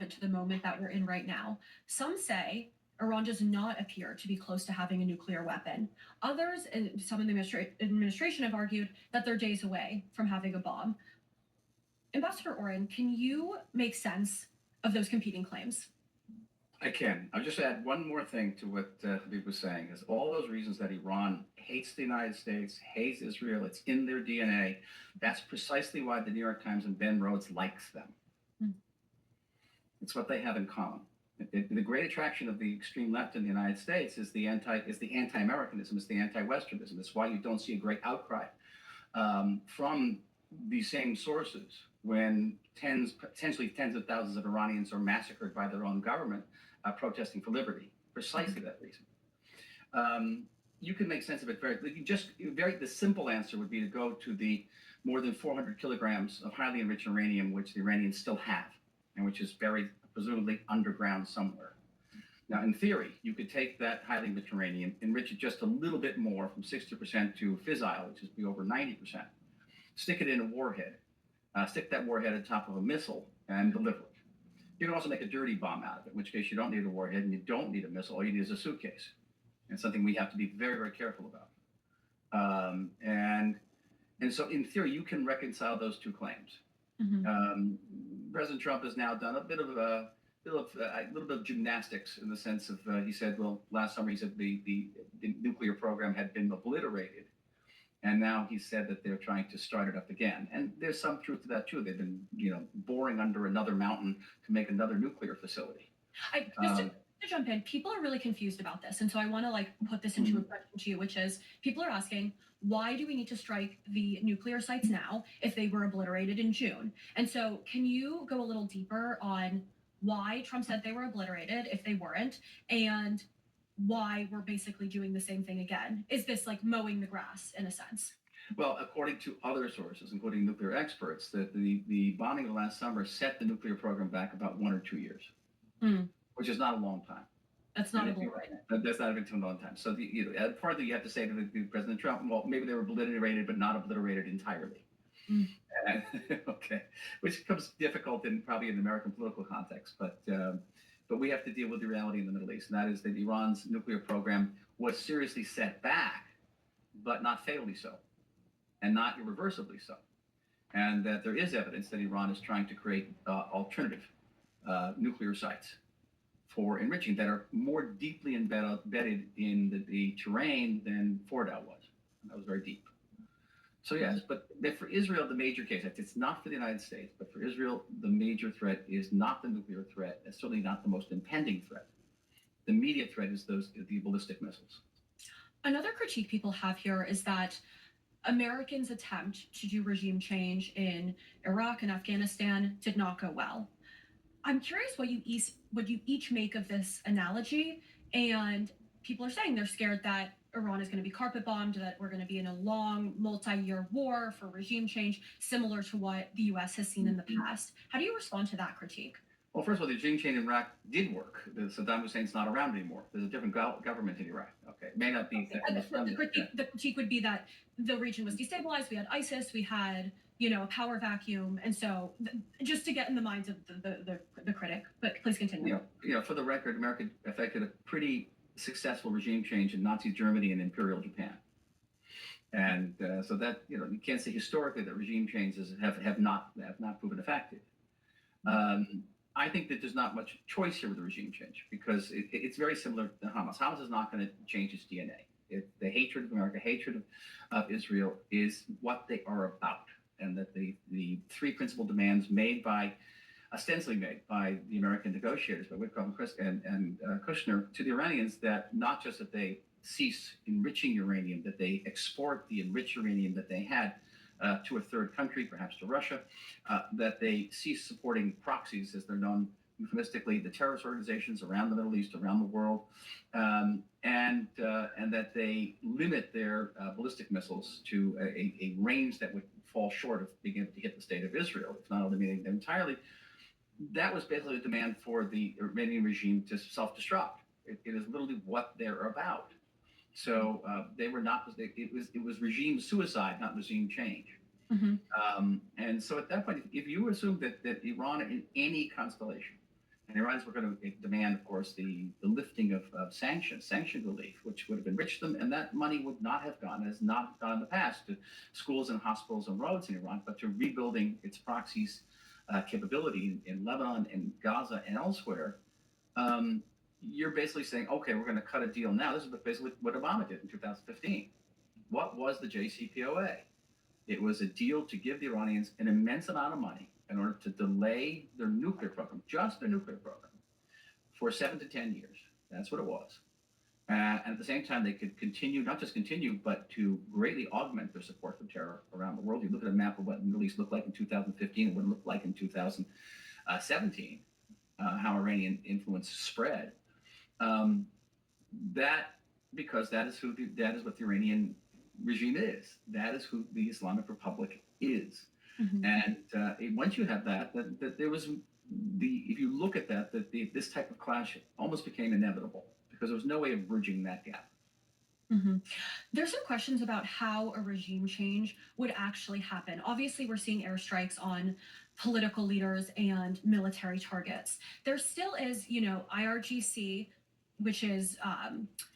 it to the moment that we're in right now. Some say Iran does not appear to be close to having a nuclear weapon. Others, and some in the administration, have argued that they're days away from having a bomb. Ambassador Oren, can you make sense of those competing claims? I can. I'll just add one more thing to what Habib was saying, is all those reasons that Iran hates the United States, hates Israel, it's in their DNA. That's precisely why the New York Times and Ben Rhodes likes them. It's what they have in common. The great attraction of the extreme left in the United States is the anti-Americanism, it's the anti-Westernism. It's why you don't see a great outcry from these same sources when potentially tens of thousands of Iranians are massacred by their own government protesting for liberty. Precisely that reason. You can make sense of it the simple answer would be to go to the more than 400 kilograms of highly enriched uranium, which the Iranians still have, and which is buried presumably underground somewhere. Now, in theory, you could take that highly enriched uranium, enrich it just a little bit more from 60% to fissile, which is be over 90%, stick it in a warhead, stick that warhead on top of a missile, and deliver it. You can also make a dirty bomb out of it, in which case you don't need a warhead and you don't need a missile. All you need is a suitcase. And something we have to be very, very careful about. And so, in theory, you can reconcile those two claims. President Trump has now done a little bit of gymnastics in the sense of he said, well, last summer he said the nuclear program had been obliterated. And now he said that they're trying to start it up again. And there's some truth to that, too. They've been, boring under another mountain to make another nuclear facility. Just to jump in, people are really confused about this. And so I want to put this into a question to you, which is people are asking, why do we need to strike the nuclear sites now if they were obliterated in June? And so can you go a little deeper on why Trump said they were obliterated if they weren't, and why we're basically doing the same thing again? Is this like mowing the grass in a sense? Well, according to other sources, including nuclear experts, that the bombing of last summer set the nuclear program back about 1 or 2 years, which is not a long time. That's not obliterated. That's not even a long time. So partly you have to say to President Trump, well, maybe they were obliterated, but not obliterated entirely. Okay, which becomes difficult probably in the American political context, but we have to deal with the reality in the Middle East, and that is that Iran's nuclear program was seriously set back, but not fatally so, and not irreversibly so. And that there is evidence that Iran is trying to create alternative nuclear sites for enriching that are more deeply embedded in the terrain than Fordow was. And that was very deep. So yes, but for Israel, the major case, it's not for the United States, but for Israel, the major threat is not the nuclear threat. It's certainly not the most impending threat. The immediate threat is the ballistic missiles. Another critique people have here is that Americans' attempt to do regime change in Iraq and Afghanistan did not go well. I'm curious what you each make of this analogy, and people are saying they're scared that Iran is going to be carpet bombed, that we're going to be in a long multi-year war for regime change, similar to what the U.S. has seen in the past. How do you respond to that critique? Well, first of all, the regime change in Iraq did work. Saddam Hussein's not around anymore. There's a different government in Iraq. Okay, it may not be. The critique would be that the region was destabilized. We had ISIS. We had a power vacuum, and so just to get in the minds of the critic. But please continue. For the record, America effected a pretty successful regime change in Nazi Germany and Imperial Japan. And so that, you can't say historically that regime changes have not proven effective. I think that there's not much choice here with the regime change because it's very similar to Hamas. Hamas is not going to change its DNA. The hatred of America, hatred of Israel is what they are about. And that the three principal demands ostensibly made by the American negotiators, by Witkoff and Kushner, to the Iranians, that not just that they cease enriching uranium, that they export the enriched uranium that they had to a third country, perhaps to Russia, that they cease supporting proxies, as they're known euphemistically, the terrorist organizations around the Middle East, around the world, and that they limit their ballistic missiles to a range that would fall short of being able to hit the state of Israel, if not eliminating them entirely. That was basically a demand for the Iranian regime to self-destruct. It is literally what they're about. So they were not. It was regime suicide, not regime change. And so at that point, if you assume that Iran in any constellation And the Iranians were going to demand, of course, the lifting of sanctions, sanction relief, which would have enriched them, and that money would not have gone, has not gone in the past, to schools and hospitals and roads in Iran, but to rebuilding its proxies capability in Lebanon, in Gaza, and elsewhere. Um, you're basically saying, okay, we're going to cut a deal now. This is basically what Obama did in 2015. What was the JCPOA? It was a deal to give the Iranians an immense amount of money in order to delay their nuclear program, just their nuclear program, for 7 to 10 years. That's what it was. And at the same time, they could continue, not just continue, but to greatly augment their support for terror around the world. You look at a map of what the Middle East looked like in 2015 and what it looked like in 2017, how Iranian influence spread. Um, that because that is what the Iranian regime is. That is who the Islamic Republic is. Mhm. And once you have that there was if you look at this type of clash almost became inevitable because there was no way of bridging that gap. Mhm. There's some questions about how a regime change would actually happen. Obviously, we're seeing airstrikes on political leaders and military targets. There still is, IRGC, which is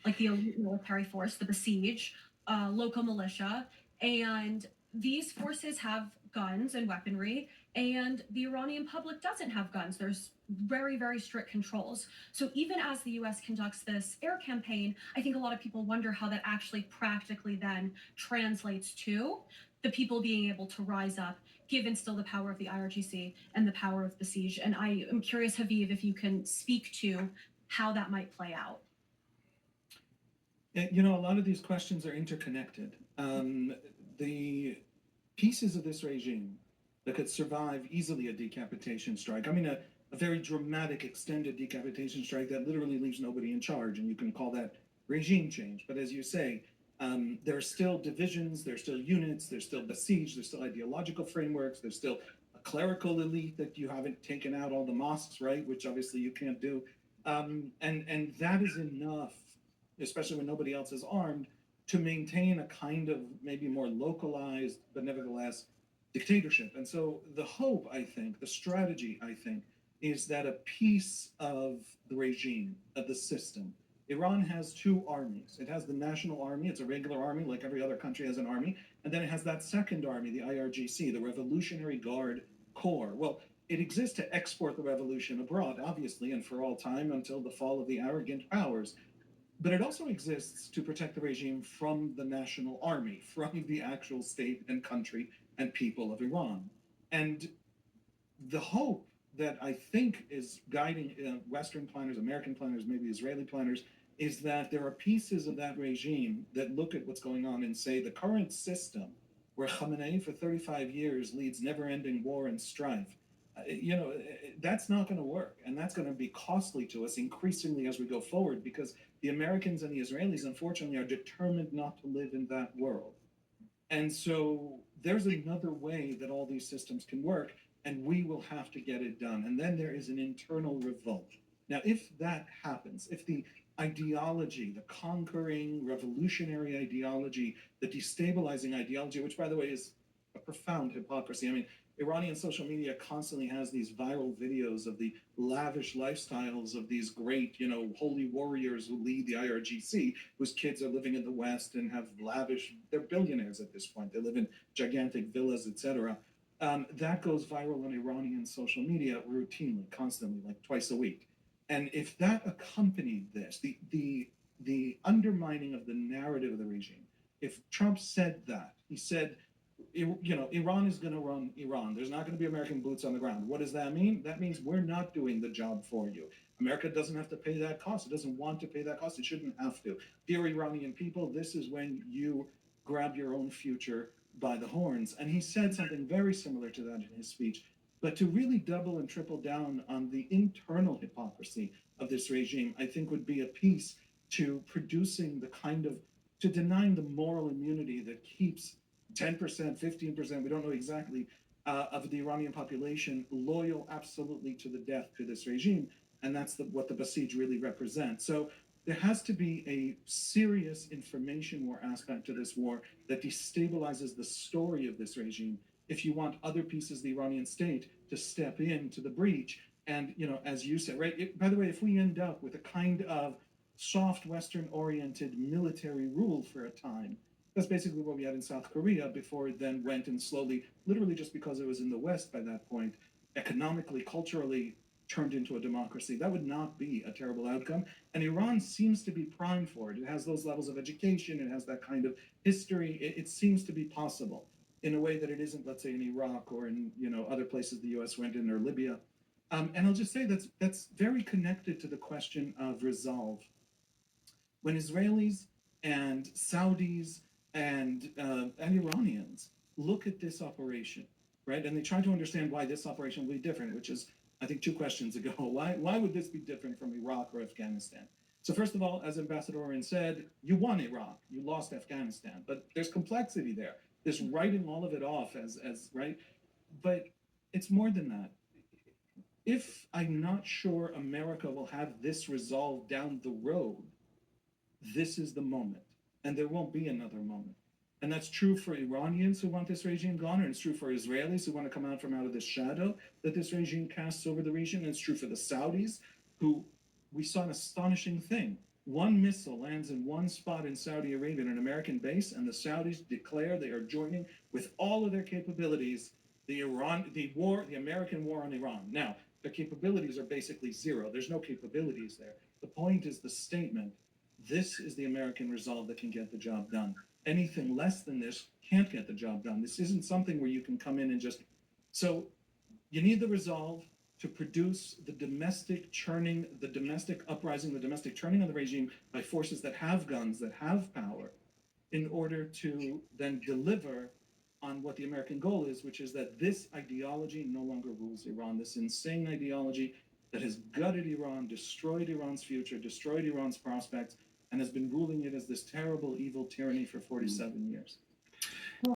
like the elite military force, the Besiege, local militia, and these forces have guns and weaponry, and the Iranian public doesn't have guns. There's very, very strict controls. So even as the US conducts this air campaign, I think a lot of people wonder how that actually practically then translates to the people being able to rise up, given still the power of the IRGC and the power of Besiege. And I am curious, Haviv, if you can speak to how that might play out. A lot of these questions are interconnected. The pieces of this regime that could survive easily a decapitation strike. I mean, a very dramatic, extended decapitation strike that literally leaves nobody in charge, and you can call that regime change. But as you say, there are still divisions, there's still units, there's still besieged, there's still ideological frameworks, there's still a clerical elite that you haven't taken out all the mosques, right? Which obviously you can't do. And that is enough, especially when nobody else is armed, to maintain a kind of maybe more localized, but nevertheless dictatorship. And so the hope, I think, the strategy, I think, is that a piece of the regime, of the system, Iran has two armies. It has the national army, it's a regular army, like every other country has an army. And then it has that second army, the IRGC, the Revolutionary Guard Corps. Well, it exists to export the revolution abroad, obviously, and for all time until the fall of the arrogant powers. But it also exists to protect the regime from the national army, from the actual state and country and people of Iran. And the hope that I think is guiding Western planners, American planners, maybe Israeli planners, is that there are pieces of that regime that look at what's going on and say the current system, where Khamenei for 35 years leads never ending war and strife, that's not going to work. And that's going to be costly to us increasingly as we go forward because the Americans and the Israelis, unfortunately, are determined not to live in that world. And so there's another way that all these systems can work, and we will have to get it done. And then there is an internal revolt. Now, if that happens, if the ideology, the conquering revolutionary ideology, the destabilizing ideology, which, by the way, is a profound hypocrisy. I mean, Iranian social media constantly has these viral videos of the lavish lifestyles of these great, holy warriors who lead the IRGC, whose kids are living in the West and have lavish, they're billionaires at this point. They live in gigantic villas, etc. That goes viral on Iranian social media routinely, constantly, like twice a week. And if that accompanied this, the undermining of the narrative of the regime, if Trump said that, he said, Iran is going to run Iran. There's not going to be American boots on the ground. What does that mean? That means we're not doing the job for you. America doesn't have to pay that cost. It doesn't want to pay that cost. It shouldn't have to. Dear Iranian people, this is when you grab your own future by the horns. And he said something very similar to that in his speech. But to really double and triple down on the internal hypocrisy of this regime, I think would be a piece to producing the kind of, to denying the moral immunity that keeps 10%, 15%, we don't know exactly, of the Iranian population loyal absolutely to the death to this regime. And that's what the Basij really represents. So there has to be a serious information war aspect to this war that destabilizes the story of this regime if you want other pieces of the Iranian state to step into the breach And, as you said, right, by the way, if we end up with a kind of soft Western oriented military rule for a time, that's basically what we had in South Korea before it then went and slowly, literally just because it was in the West by that point, economically, culturally turned into a democracy. That would not be a terrible outcome. And Iran seems to be primed for it. It has those levels of education, it has that kind of history. It seems to be possible in a way that it isn't, let's say, in Iraq or in other places the U.S. went in, or Libya. And I'll just say that's very connected to the question of resolve. When Israelis and Saudis and Iranians look at this operation, right, and they try to understand why this operation will be different, which is, I think, two questions ago. Why would this be different from Iraq or Afghanistan? So first of all, as Ambassador Oren said, you won Iraq, you lost Afghanistan, but there's complexity there. There's writing all of it off as right, but it's more than that. If I'm not sure America will have this resolved down the road, this is the moment, and there won't be another moment. And that's true for Iranians who want this regime gone, and it's true for Israelis who want to come out from out of the shadow that this regime casts over the region, and it's true for the Saudis, who we saw an astonishing thing. One missile lands in one spot in Saudi Arabia, an American base, and the Saudis declare they are joining with all of their capabilities the American war on Iran. Now, their capabilities are basically zero. There's no capabilities there. The point is the statement. This is the American resolve that can get the job done. Anything less than this can't get the job done. This isn't something where you can come in and just. So you need the resolve to produce the domestic churning, the domestic uprising, the domestic turning of the regime by forces that have guns, that have power, in order to then deliver on what the American goal is, which is that this ideology no longer rules Iran. This insane ideology that has gutted Iran, destroyed Iran's future, destroyed Iran's prospects, and has been ruling it as this terrible, evil tyranny for 47 years.